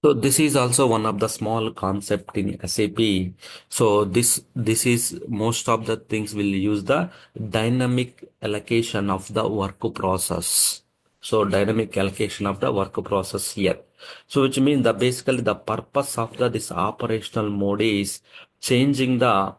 So this is also one of the small concept in SAP. So this is most of the things will use the dynamic allocation of the work process. So dynamic allocation of the work process here. So which means the basically the purpose of the this operational mode is changing the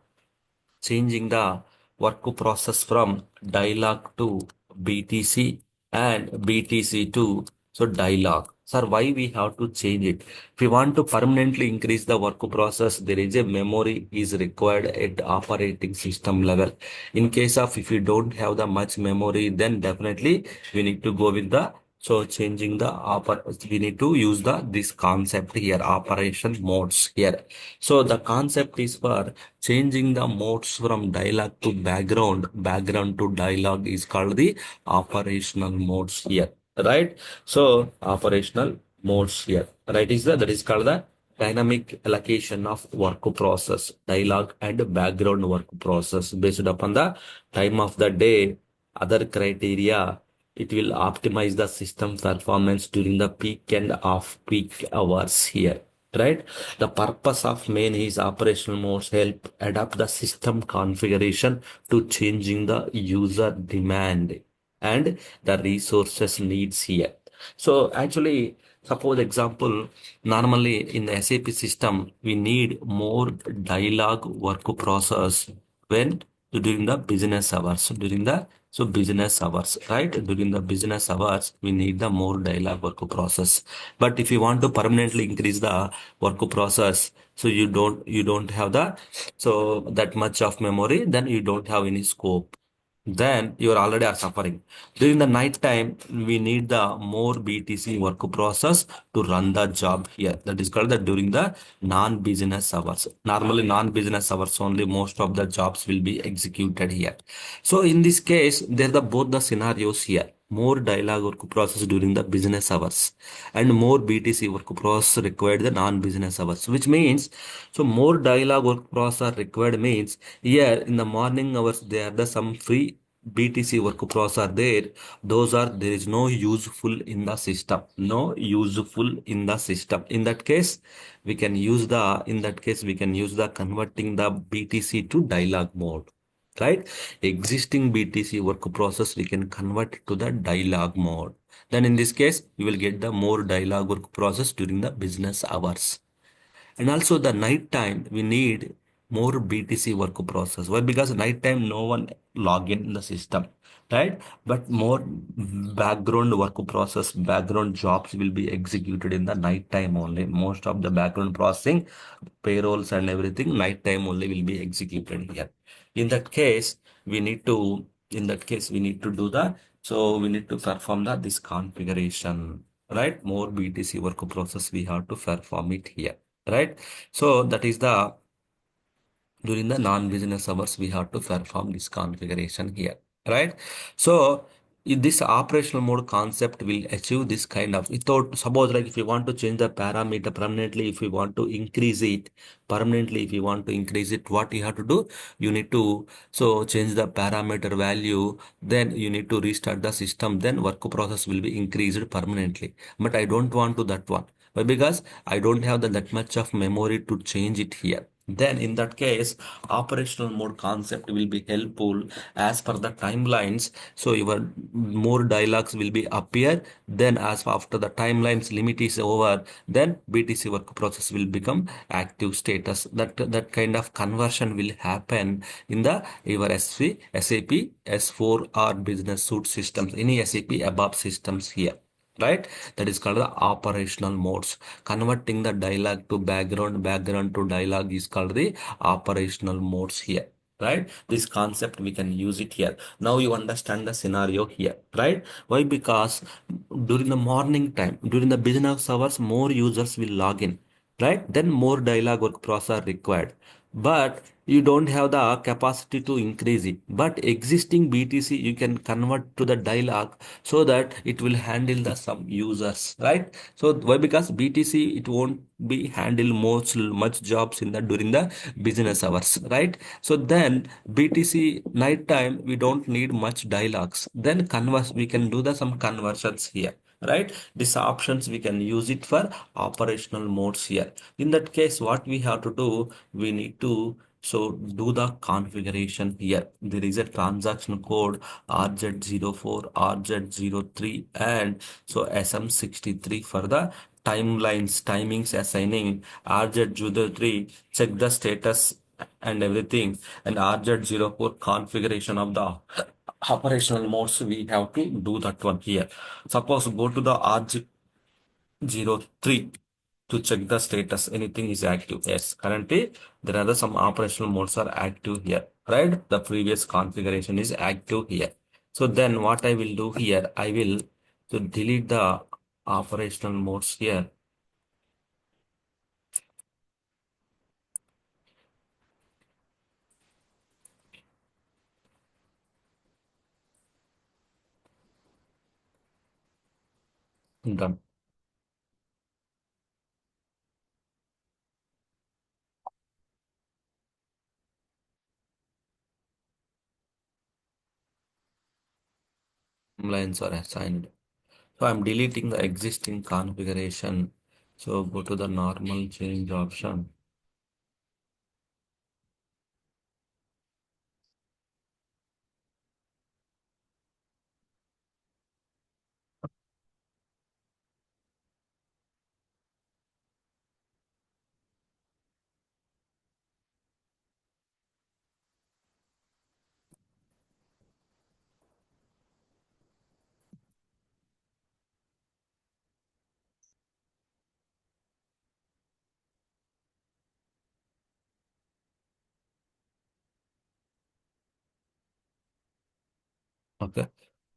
changing the work process from dialogue to BTC and BTC to so dialogue. Sir, why we have to change it? If we want to permanently increase the work process, there is a memory is required at operating system level. In case of if you don't have the much memory, then definitely we need to go with the so changing the we need to use the this concept here, operation modes here. So the concept is for changing the modes from dialogue to background to dialogue is called the operational modes here, right? So operational modes here, right? That is called the dynamic allocation of work process, dialogue and background work process based upon the time of the day, other criteria. It will optimize the system performance during the peak and off peak hours here, right? The purpose of main is operational modes help adapt the system configuration to changing the user demand and the resources needs here. So actually, suppose example, normally in the SAP system, we need more dialogue work process when during the business hours. During the so business hours, right? During the business hours, we need the more dialogue work process. But if you want to permanently increase the work process, so you don't have the so that much of memory, then you don't have any scope, then you are already are suffering. During the night time, we need the more BTC work process to run the job here. That is called the during the non-business hours. Normally, non-business hours only most of the jobs will be executed here. So in this case, there are the both the scenarios here. More dialogue work process during the business hours and more BTC work process required the non-business hours, which means so more dialogue work process required means here in the morning hours there are the some free BTC work process are there. Those are there is no useful in the system. No useful in the system. In that case, we can use the converting the BTC to dialogue mode. Right? Existing BTC work process we can convert it to the dialogue mode. Then in this case, you will get the more dialogue work process during the business hours. And also the night time, we need more BTC work process. Why? Because night time, no one log in the system, right? But more background work process, background jobs will be executed in the night time only. Most of the background processing, payrolls and everything, night time only will be executed here. In that case, we need to, we need to do the, so we need to perform this configuration, right? More BTC work process, we have to perform it here, right? So that is the during the non-business hours we have to perform this configuration here, right? So this operational mode concept will achieve this kind of without suppose like if you want to change the parameter permanently, if you want to increase it permanently, if you want to increase it, what you have to do, you need to so change the parameter value, then you need to restart the system, then work process will be increased permanently. But I don't want to that one. Why? Because I don't have that much of memory to change it here. Then in that case, operational mode concept will be helpful as per the timelines. So your more dialogues will be appear. Then as after the timelines limit is over, then BTC work process will become active status. That kind of conversion will happen in the your SAP S4 or business suite systems, any SAP above systems here, right? That is called the operational modes. Converting the dialogue to background to dialogue is called the operational modes here, right? This concept we can use it here. Now you understand the scenario here, right? Why? Because during the morning time, during the business hours, more users will log in, right? Then more dialogue work process are required, but you don't have the capacity to increase it. But existing BTC you can convert to the dialogue so that it will handle the some users, right? So why? Because BTC it won't be handle much jobs in the during the business hours, right? So then BTC night time we don't need much dialogues, then converse we can do the some conversions here, right? These options we can use it for operational modes here. In that case, what we have to do, we need to so do the configuration here. There is a transaction code RZ04, RZ03, and so SM63 for the timings assigning RZ03, check the status and everything, and RZ04 configuration of the operational modes. We have to do that one here. Suppose go to the RZ03 to check the status. Anything is active. Yes, currently there are some operational modes are active here, right? The previous configuration is active here. So then what I will do here, I will to delete the operational modes here. Done. Lines are assigned. So I'm deleting the existing configuration. So go to the normal change option. Okay.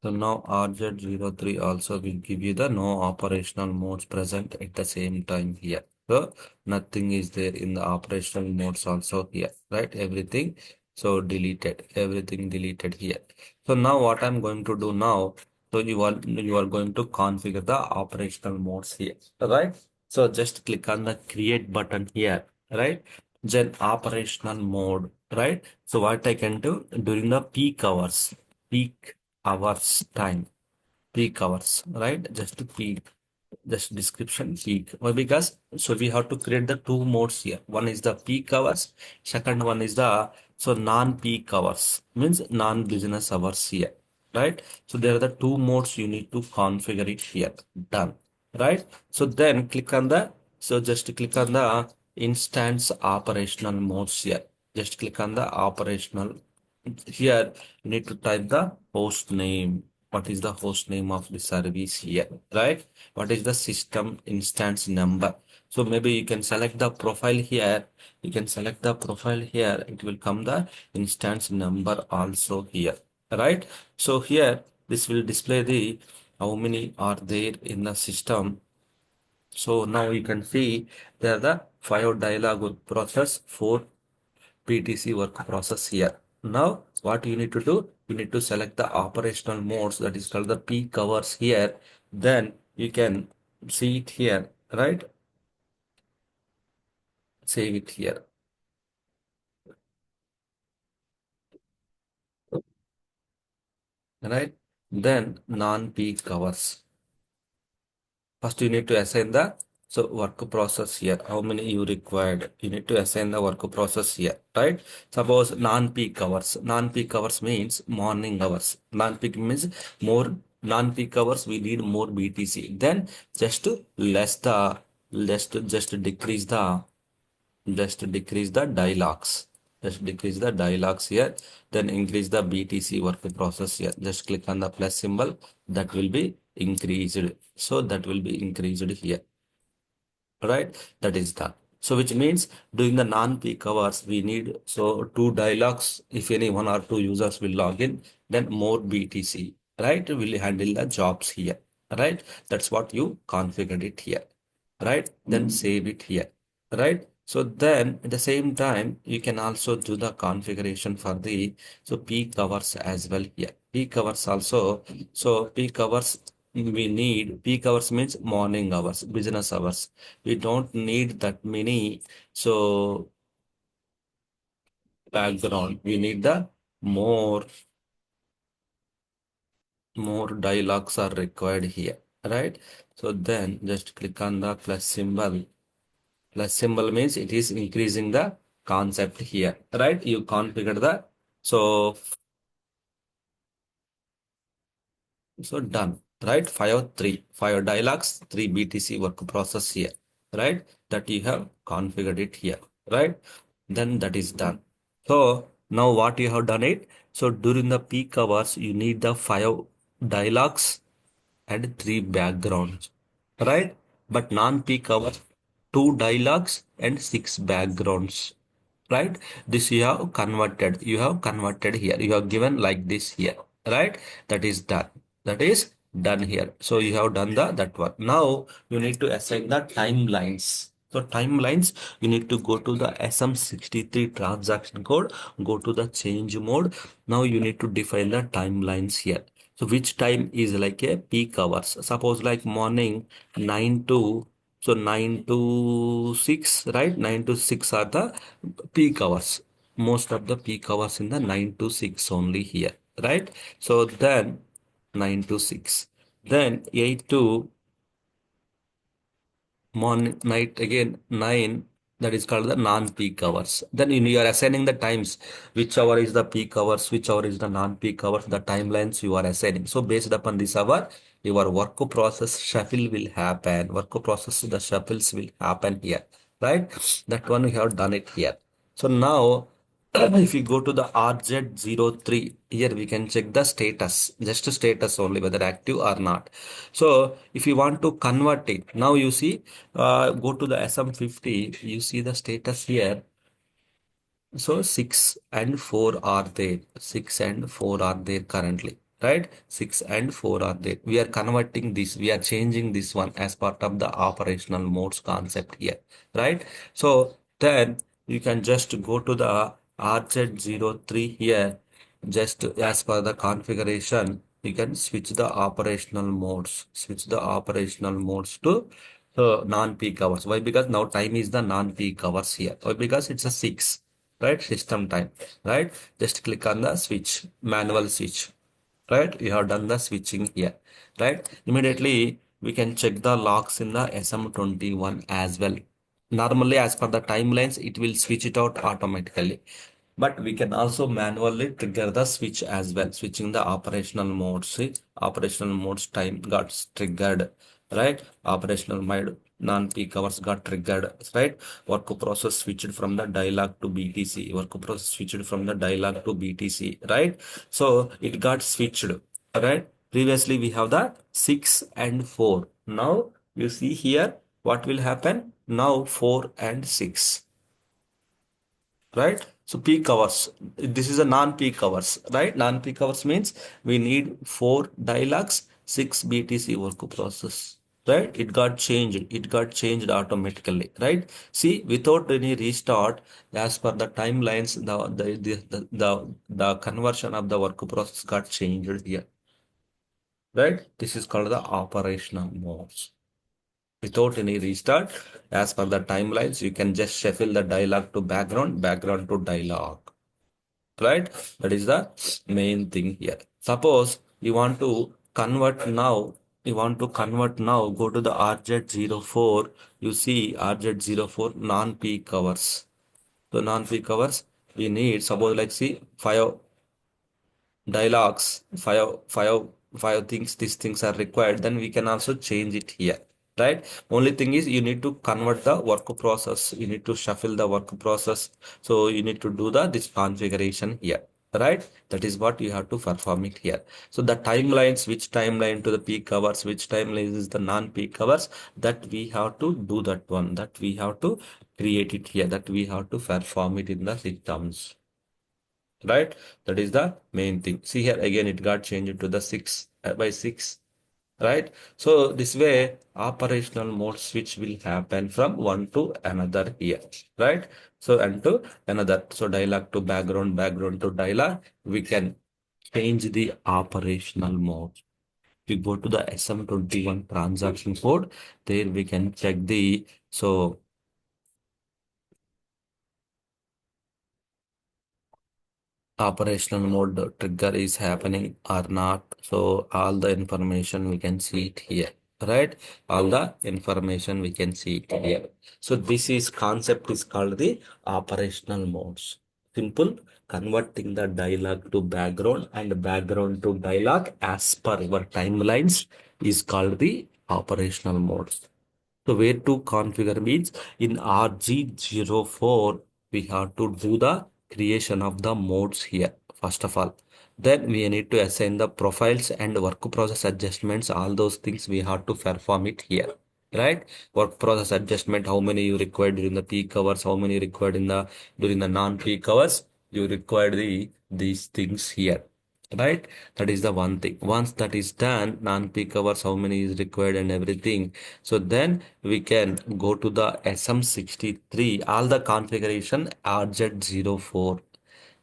So now RZ03 also will give you the no operational modes present at the same time here. So nothing is there in the operational modes also here, right? Everything so deleted, everything deleted here. So now what I'm going to do now, so you are going to configure the operational modes here, right? So just click on the create button here, right? Then operational mode, right? So what I can do during the peak hours time, peak hours, right? Just peak, just description peak. Why? Because so we have to create the two modes here. One is the peak hours, second one is the so non-peak hours, means non-business hours here, right? So there are the two modes you need to configure it here. Done, right? So then click on the so just click on the instance operational modes here. Just click on the operational here. You need to type the host name. What is the host name of the service here, right? What is the system instance number? So maybe you can select the profile here. You can select the profile here. It will come the instance number also here, right? So here this will display the how many are there in the system. So now you can see there are the five dialog with process, four PTC work process here. Now, what you need to do, you need to select the operational modes, that is called the peak hours here. Then you can see it here, right? Save it here, right? Then non-peak hours. First, you need to assign the so work process here. How many you required? You need to assign the work process here, right? Suppose non-peak hours. Non-peak hours means morning hours. Non-peak means more non-peak hours. We need more BTC. Then just to less the less to just decrease the dialogues. Just decrease the dialogues here. Then increase the BTC work process here. Just click on the plus symbol. That will be increased. So that will be increased here, right? That is done. So which means during the non-peak hours, we need so two dialogues. If any one or two users will log in, then more BTC, right? Will handle the jobs here, right? That's what you configured it here, right? Then save it here, right? So then at the same time, you can also do the configuration for the so peak hours as well here. Peak hours also. So peak hours we need peak hours means morning hours, business hours. We don't need that many. So background, we need the more more dialogues are required here. right? So then just click on the plus symbol. Plus symbol means it is increasing the concept here, right? You configure the, so done, right? Five dialogues, three BTC work process here, right? That you have configured it here, right? Then that is done. So now what you have done it. So during the peak hours, you need the five dialogues and three backgrounds, right? But non-peak hours, two dialogues and six backgrounds, right? This you have converted here, you have given like this here, right? That is done. That is done here. So you have done that one. Now you need to assign the timelines. So timelines, you need to go to the SM63 transaction code, go to the change mode. Now you need to define the timelines here. So which time is like a peak hours? Suppose like morning 9 to, so 9 to 6, right? 9 to 6 are the peak hours. Most of the peak hours in the 9 to 6 only here, right? So then 9 to 6. Then 8 to morning, night again 9, that is called the non-peak hours. Then you are assigning the times, which hour is the peak hours, which hour is the non-peak hours, the timelines you are assigning. So based upon this hour, your work process shuffle will happen. Work process, the shuffles will happen here, right? That one we have done it here. So now if you go to the RZ03, here we can check the status, just status only, whether active or not. So if you want to convert it, now you see, go to the SM50, you see the status here. So 6 and 4 are there. 6 and 4 are there currently, right? 6 and 4 are there. We are converting this. We are changing this one as part of the operational modes concept here, right? So then you can just go to the RZ03 here. Just as per the configuration, you can switch the operational modes. Switch the operational modes to non-peak hours. Why? Because now time is the non-peak hours here. Why? Because it's a 6, right? System time, right? Just click on the switch, manual switch, right? You have done the switching here, right? Immediately we can check the logs in the SM21 as well. Normally, as per the timelines, it will switch it out automatically. But we can also manually trigger the switch as well, switching the operational modes. See, operational modes time got triggered, right? Operational mode non-peak hours got triggered, right? Work process switched from the dialog to BTC. Work process switched from the dialog to BTC, right? So it got switched, right? Previously we have the 6 and 4. Now you see here what will happen? Now 4 and 6, right? So peak hours, this is a non-peak hours, right? Non-peak hours means we need 4 dialogues, 6 BTC work process, right? It got changed automatically, right? See, without any restart, as per the timelines, the conversion of the work process got changed here, right? This is called the operational modes. Without any restart, as per the timelines, you can just shuffle the dialog to background, background to dialog, right? That is the main thing here. Suppose you want to convert now, go to the RZ04, you see RZ04 non-peak hours. So non-peak hours, we need, suppose like see, 5 dialogues, five things, these things are required, then we can also change it here, right? Only thing is you need to convert the work process, you need to shuffle the work process, so you need to do this configuration here, right? That is what you have to perform it here. So the timelines, which timeline to the peak hours, which timeline is the non-peak hours, that we have to do, that one, that we have to create it here, that we have to perform it in the systems, right? That is the main thing. See here again, it got changed to the 6 by 6, right? So this way, operational mode switch will happen from one to another here, right? So and to another. So dialog to background, background to dialog, we can change the operational mode. We go to the SM21 transaction code, there we can check the, so operational mode trigger is happening or not. So all the information we can see it here, right? All the information we can see it here. So this is concept is called the operational modes. Simple, converting the dialogue to background and background to dialogue as per your timelines is called the operational modes. So where to configure means in RG04, we have to do the creation of the modes here, first of all. Then we need to assign the profiles and work process adjustments. All those things we have to perform it here, right? Work process adjustment, how many you require during the peak hours, how many required in the during the non-peak hours. You require these things here, right? That is the one thing. Once that is done, non-peak hours, how many is required and everything. So then we can go to the SM63, all the configuration RZ04.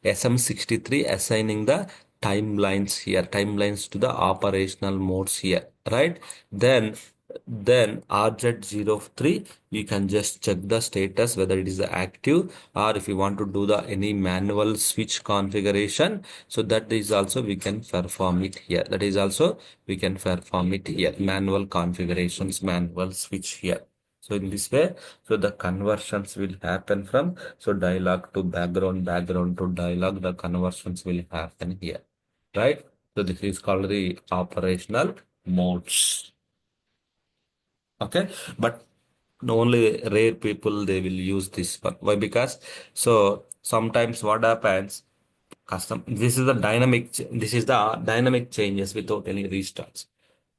SM63 assigning the timelines here, timelines to the operational modes here, right? Then RZ03, you can just check the status whether it is active, or if you want to do the any manual switch configuration, so that is also we can perform it here. That is also we can perform it here. Manual configurations, manual switch here. So in this way, so the conversions will happen from so dialogue to background, background to dialogue. The conversions will happen here, right? So this is called the operational modes. Okay, but only rare people they will use this one. Why? Because so sometimes what happens, custom. This is the dynamic. This is the dynamic changes without any restarts.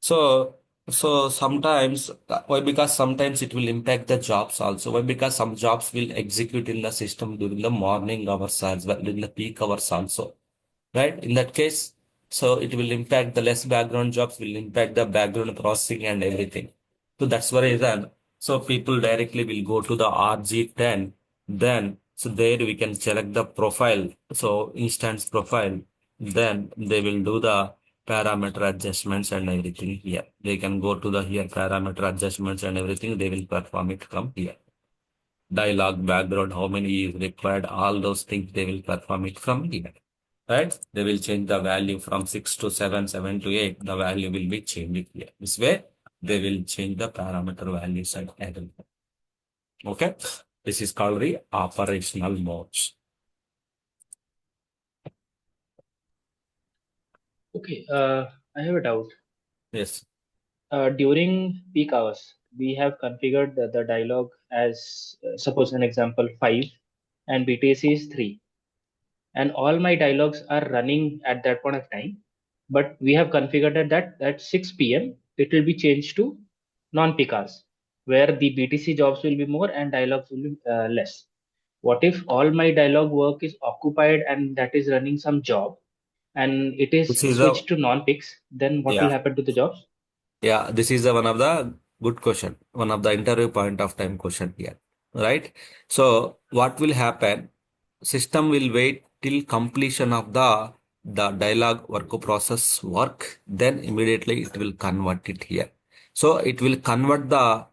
So, so sometimes, why? Because sometimes it will impact the jobs also. Why? Because some jobs will execute in the system during the morning hours as well, during the peak hours also, right? In that case, so it will impact the less background jobs, will impact the background processing and everything. So that's why reason. So people directly will go to the RG10. Then, so there we can select the profile. So instance profile. Then they will do the parameter adjustments and everything here. They can go to the here parameter adjustments and everything. They will perform it from here. Dialogue, background, how many is required, all those things they will perform it from here. Right? They will change the value from 6 to 7, 7 to 8. The value will be changed here. This way, they will change the parameter values and everything. Okay? This is called the operational modes. Okay, I have a doubt. Yes. During peak hours, we have configured the dialogue as, suppose an example, 5 and BTC is 3. And all my dialogues are running at that point of time. But we have configured it that at 6 p.m. it will be changed to non-peak hours, where the BTC jobs will be more and dialogues will be less. What if all my dialogue work is occupied and that is running some job and it This is is a switched to non-peaks? Then what will yeah. happen to the jobs? Yeah, this is one of the good question, one of the interview point of time question here, right? So what will happen? System will wait till completion of the dialogue work process work, then immediately it will convert it here. So it will convert the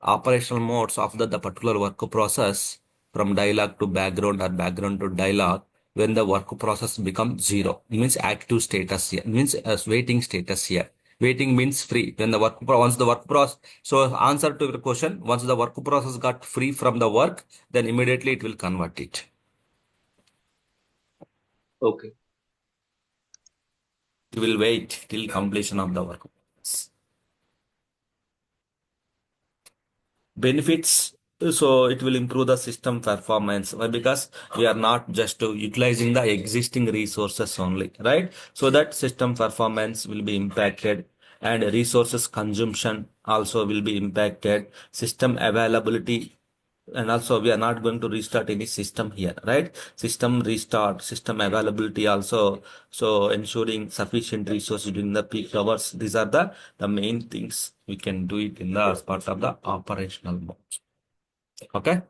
operational modes of the particular work process from dialogue to background or background to dialogue when the work process becomes zero. It means active status here, means waiting status here. Waiting means free. When the once the work process, so answer to your question, once the work process got free from the work, then immediately it will convert it. Okay. It will wait till completion of the work. Benefits, so it will improve the system performance. Why? Because we are not just utilizing the existing resources only, right? So that system performance will be impacted and resources consumption also will be impacted, system availability, and also we are not going to restart any system here, right? System restart, system availability also, so ensuring sufficient resources during the peak hours. These are the main things we can do it in the as part of the operational mode. Okay.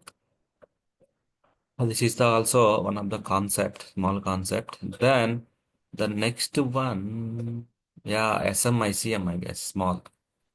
And this is the also one of the concept, small concept. Then the next one, yeah, SMICM, I guess, small.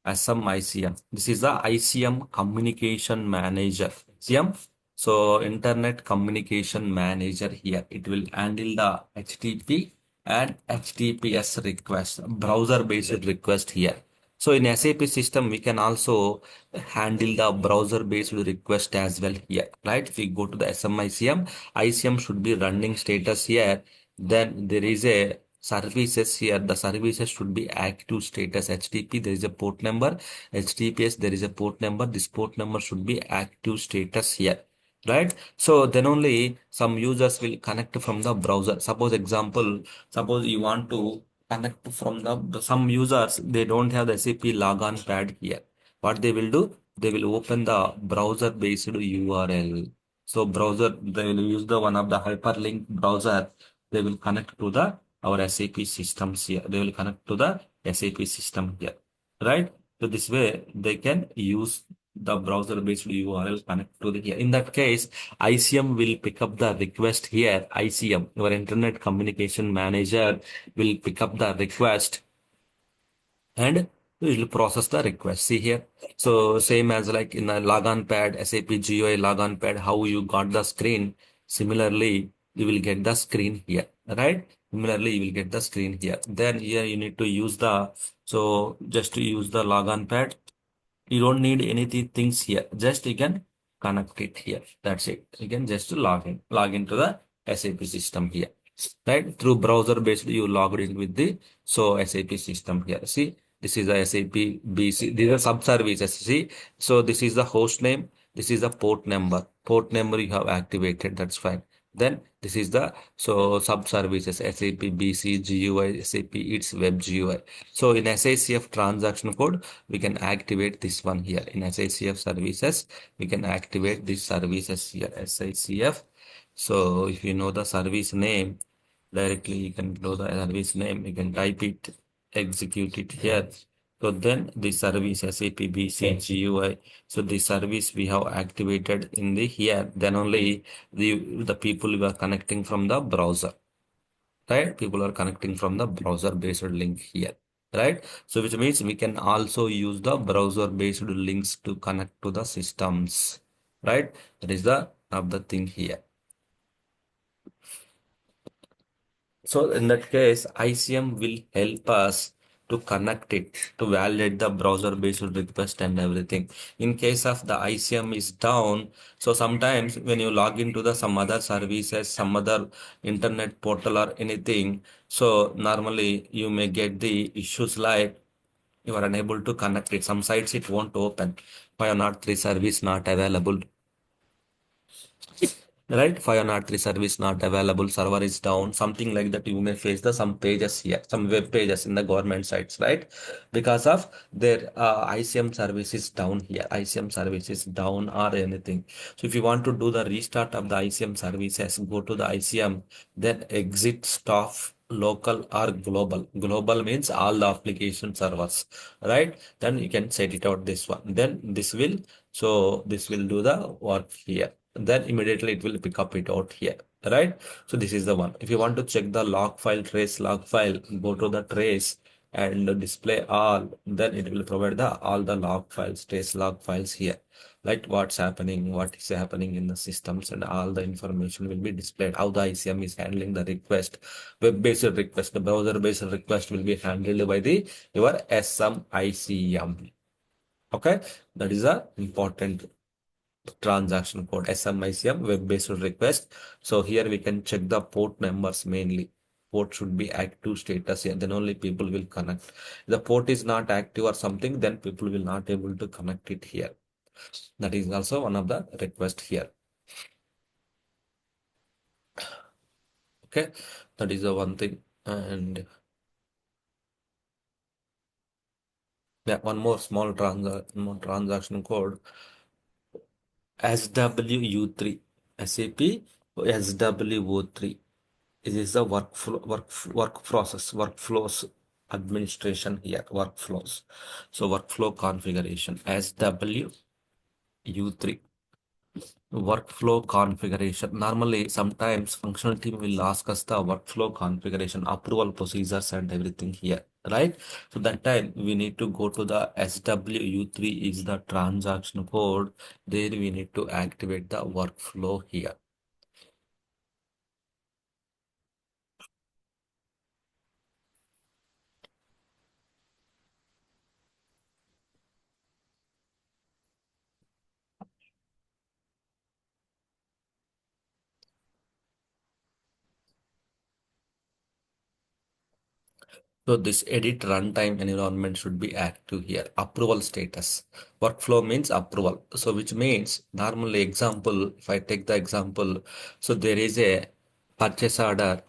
SMICM. This is the ICM Communication Manager. ICM. So Internet Communication Manager here. It will handle the HTTP and HTTPS request, browser-based request here. So in SAP system, we can also handle the browser-based request as well here, right? If we go to the SMICM, ICM should be running status here. Then there is a services here. The services should be active status. HTTP, there is a port number. HTTPS, there is a port number. This port number should be active status here, right? So then only some users will connect from the browser. Suppose you want to connect from the some users, they don't have the SAP logon pad here. What they will do, they will open the browser based URL. So browser, they will use the one of the hyperlink browser. They will connect to the our SAP systems here. They will connect to the SAP system here, right? So this way they can use the browser based URL connect to the here. In that case, ICM will pick up the request here. ICM, your Internet Communication Manager, will pick up the request and it will process the request. See here. So same as like in a logon pad, SAP GUI logon pad, how you got the screen. Similarly, you will get the screen here, right? Similarly, you will get the screen here. Then here you need to use the, so just to use the logon pad, you don't need anything things here. Just you can connect it here. That's it. You can just log into the SAP system here, right? Through browser based, you logged in with the SAP system here. See, this is the SAP BC. These are sub services. See, so this is the host name. This is the port number. Port number you have activated. That's fine. Then this is the sub services SAP BC GUI SAP its web GUI. So in SACF transaction code, we can activate this one here. In SACF services, we can activate these services here. SACF. So if you know the service name, directly you can know the service name, you can type it, execute it here. So then the service SAP BC GUI. So the service we have activated in the here, then only the people who are connecting from the browser, right? People are connecting from the browser based link here, right? So which means we can also use the browser based links to connect to the systems, right? That is the of the thing here. So in that case, ICM will help us to connect it, to validate the browser-based request and everything. In case of the ICM is down, so sometimes when you log into the some other services, some other internet portal or anything, so normally you may get the issues like you are unable to connect it. Some sites it won't open. 503 service not available, right? 503 service not available, server is down, something like that. You may face the some pages here, some web pages in the government sites, right? Because of their ICM service is down here, ICM service is down or anything. So if you want to do the restart of the ICM services, go to the ICM, then exit staff local or global. Global means all the application servers, right? Then you can set it out this one. Then this will do the work here. Then immediately it will pick up it out here, right? So this is the one. If you want to check the log file, trace log file, go to the trace and display all, then it will provide the all the log files, trace log files here, like what's happening, what is happening in the systems, and all the information will be displayed. How the ICM is handling the request, web-based request, the browser-based request will be handled by the your SMICM. Okay, that is a important transaction code. SMICM web-based request. So here we can check the port numbers mainly. Port should be active status here, then only people will connect. The port is not active or something, then people will not able to connect it here. That is also one of the request here. Okay, that is the one thing. And yeah, one more small transaction code. SWU3, SAP SWO3. It is the work process, workflows administration here, workflows. So workflow configuration, SWU3. Workflow configuration. Normally, sometimes functional team will ask us the workflow configuration, approval procedures and everything here, right? So that time we need to go to the SWU3 is the transaction code. There we need to activate the workflow here. So this edit runtime environment should be active here. Approval status. Workflow means approval. So which means normally example, if I take the example, so there is a purchase order,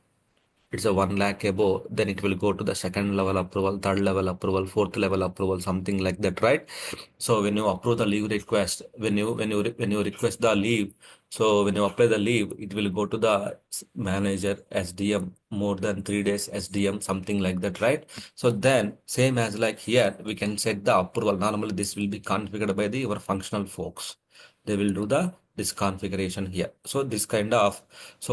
it's a 1 lakh above, then it will go to the second level approval, third level approval, fourth level approval, something like that, right? So when you approve the leave request, when you request the leave, so when you apply the leave, it will go to the manager, SDM, more than 3 days SDM, something like that, right? So then same as like here, we can set the approval. Normally this will be configured by the our functional folks. They will do the this configuration here. So this kind of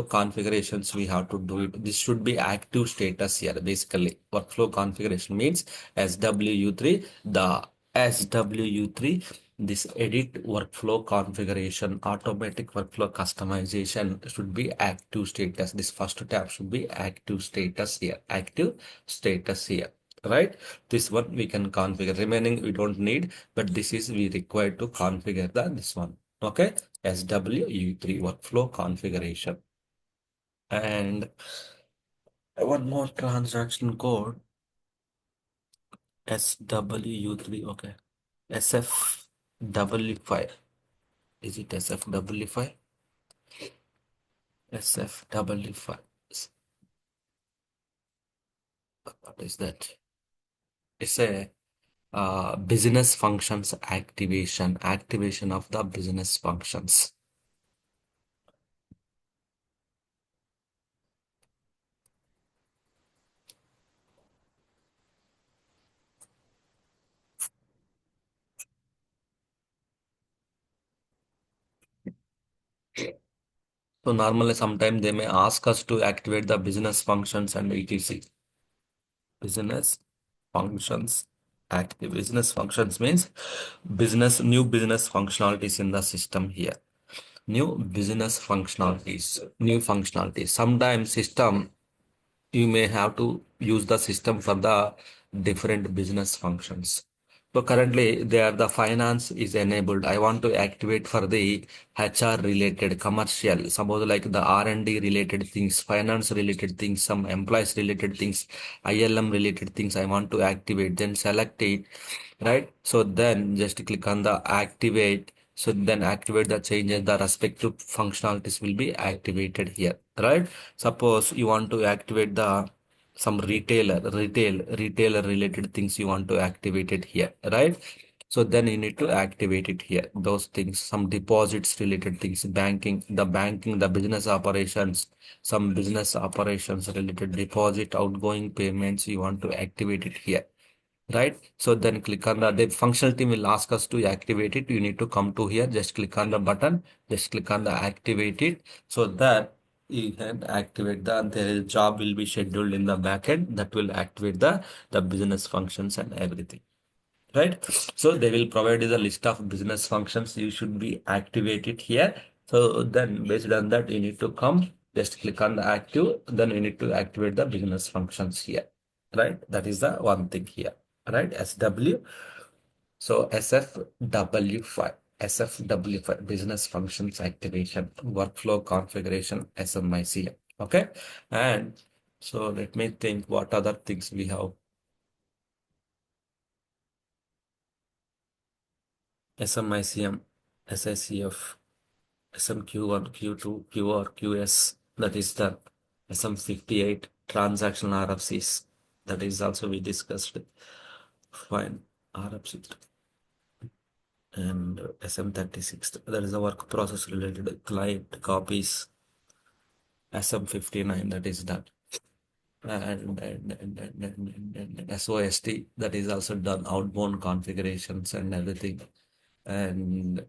configurations we have to do it. This should be active status here. Basically, workflow configuration means SWU3. The SWU3, this edit workflow configuration, automatic workflow customization should be active status. This first tab should be active status here. Active status here. Right, this one we can configure, remaining we don't need, but this is we required to configure the this one. Okay, SWU3 workflow configuration. And one more transaction code, SWU3. Okay, SFW5. Is it SFW5? SFW5. What is that? It's a business functions activation of the business functions. So normally sometimes they may ask us to activate the business functions and etc. Business functions active. Business functions means new business functionalities in the system here. New functionalities. Sometimes system you may have to use the system for the different business functions. So currently there the finance is enabled. I want to activate for the HR related commercial, suppose like the R&D related things, finance related things, some employees related things, ILM related things I want to activate, then select it, right? So then just click on the activate. So then activate the changes, the respective functionalities will be activated here, right? Suppose you want to activate the some retailer related things you want to activate it here, right? So then you need to activate it here. Those things, some deposits related things, banking, the business operations, some business operations related deposit, outgoing payments, you want to activate it here, right? So then click on the functional team will ask us to activate it. You need to come to here, just click on the button, just click on the activate it, so that you can activate the job will be scheduled in the backend that will activate the business functions and everything, right? So they will provide you the list of business functions you should be activated here. So then based on that you need to come, just click on the active, then you need to activate the business functions here, right? That is the one thing here, right? SW. So SFW5 business functions activation, workflow configuration, SMICM. Okay, and so let me think what other things we have. SMICM, SICF, SMQ1, Q2, QR, QS, that is the SM58 transactional RFCs. That is also we discussed. Fine, RFC and SM36. That is the work process related client copies. SM59, that is done. And SOST, that is also done, outbound configurations and everything. And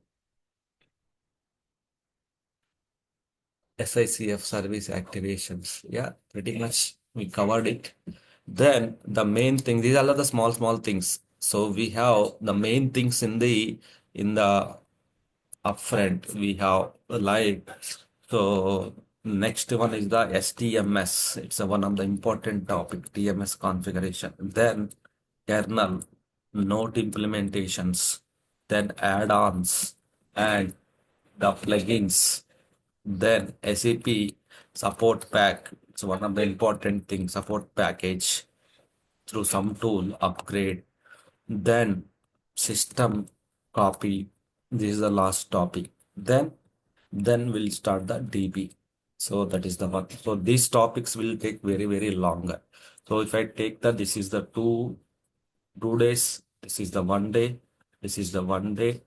SICF service activations. Yeah, pretty much we covered it. Then the main thing, these are all the small things. So we have the main things in the upfront. We have like, so next one is the STMS. It's one of the important topic, TMS configuration. Then kernel, node implementations, then add-ons and the plugins. Then SAP support pack. It's one of the important things, support package. through some tool upgrade, then system copy. This is the last topic. Then we'll start the DB. So that is the one. So these topics will take very, very longer. So if I take the, this is the 2 days, this is the 1 day, this is the 1 day,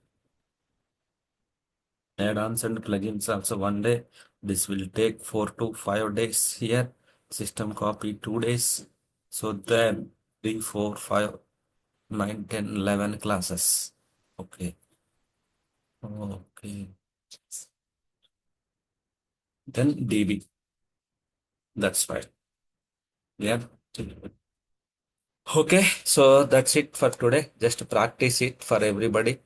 add-ons and plugins also 1 day. This will take 4 to 5 days here. System copy 2 days. So then 3, 4, 5, 9, 10, 11 classes. Okay. Okay. Then DB. That's right. Yeah. Okay. So that's it for today. Just practice it for everybody.